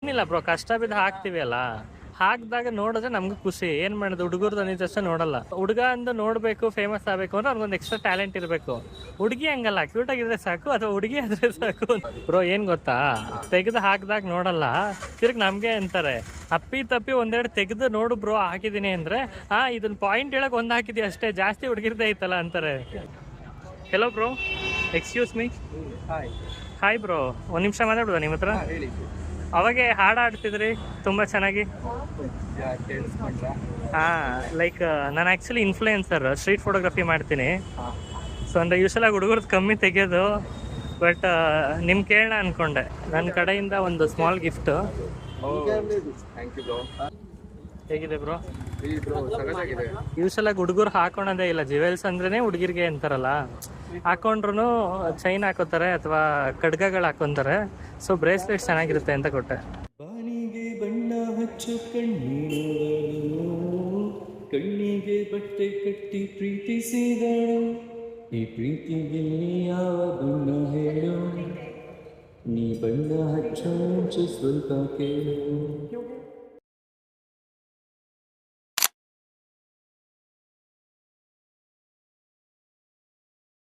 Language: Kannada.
ಏನಿಲ್ಲ ಬ್ರೋ, ಕಷ್ಟ ಬಿದ್ದು ಹಾಕ್ತಿವಿ ಅಲ್ಲ, ಹಾಕಿದಾಗ ನೋಡಿದ್ರೆ ನಮ್ಗೆ ಖುಷಿ. ಏನ್ ಮಾಡೋದು, ಹುಡುಗರ್ದು ಅಂದಿದ್ದಷ್ಟೇ ನೋಡಲ್ಲ. ಹುಡುಗ ಅಂದು ನೋಡ್ಬೇಕು, ಫೇಮಸ್ ಆಗ್ಬೇಕು ಅಂದ್ರೆ ಅವ್ನಿಗೊಂದು ಎಕ್ಸ್ಟ್ರಾ ಟ್ಯಾಲೆಂಟ್ ಇರಬೇಕು. ಹುಡುಗಿ ಹಂಗಲ್ಲ, ಕ್ಯೂಟ್ ಆಗಿದ್ರೆ ಸಾಕು, ಅಥವಾ ಹುಡುಗಿ ಆದ್ರೆ ಸಾಕು. ಬ್ರೋ ಏನ್ ಗೊತ್ತಾ, ತೆಗೆದು ಹಾಕಿದಾಗ ನೋಡಲ್ಲ, ತಿರ್ಗಿ ನಮ್ಗೆ ಅಂತಾರೆ ಅಪ್ಪಿ ತಪ್ಪಿ ಒಂದೆರಡು ತೆಗೆದು ನೋಡು ಬ್ರೋ ಹಾಕಿದೀನಿ ಅಂದ್ರೆ, ಇದನ್ನ ಪಾಯಿಂಟ್ ಹೇಳಕ್ ಒಂದ್ ಹಾಕಿದಿ ಅಷ್ಟೇ, ಜಾಸ್ತಿ ಹುಡುಗಿರ್ದೇ ಐತಲ್ಲ ಅಂತಾರೆ. Hello bro, excuse me. Hi bro, ಒಂದ್ ನಿಮಿಷ ಮಾತಾಡ್ಬೋದಾ ನಿಮ್ಮ ಹತ್ರ? ಅವಾಗೆ ಹಾಡು ಆಡ್ತಿದ್ರಿ ತುಂಬಾ ಚೆನ್ನಾಗಿ. ಲೈಕ್ ನಾನು ಆಕ್ಚುಲಿ ಇನ್ಫ್ಲೂಯೆನ್ಸರ್, ಸ್ಟ್ರೀಟ್ ಫೋಟೋಗ್ರಫಿ ಮಾಡ್ತೀನಿ. ಸೊ ಅಂದ್ರೆ ಯೂಶಲ್ ಆಗಿ ಹುಡುಗರದ್ದು ಕಮ್ಮಿ ತೆಗೆಯೋದು, ಬಟ್ ನಿಮ್ ಕೇಳೋಣ ಅನ್ಕೊಂಡೆ. ನನ್ನ ಕಡೆಯಿಂದ ಒಂದು ಸ್ಮಾಲ್ ಗಿಫ್ಟ್. ಹೇಗಿದೆ ಬ್ರೋ? ಯೂಶಲ್ ಆಗಿ ಹುಡುಗರು ಹಾಕೊಳೋದೇ ಇಲ್ಲ, ಜ್ಯುವೆಲ್ಸ್ ಅಂದ್ರೇನೆ ಹುಡುಗಿರ್ಗೆ ಅಂತಾರಲ್ಲ, ಹಾಕೊಂಡ್ರು ಚೈನ್ ಹಾಕೋತಾರೆ ಅಥವಾ ಖಡ್ಗಗಳು ಹಾಕೊಂತಾರೆ. ಸೊ ಬ್ರೇಸ್ಲೆಟ್ ಚೆನ್ನಾಗಿರುತ್ತೆ ಅಂತ ಕೊಟ್ಟೆ. ಬಾನಿಗೆ ಬಣ್ಣ ಹಚ್ಚು ಕಣ್ಣೀರು, ಕಣ್ಣಿಗೆ ಬಟ್ಟೆ ಕಟ್ಟಿ ಪ್ರೀತಿಸಿದಳು, ಈ ಪ್ರೀತಿಗೆ ಯಾವ ಬಣ್ಣ ಹೇಳು, ನೀ ಬಣ್ಣ ಹಚ್ಚು ಸ್ವಲ್ಪ ಕೇಳು.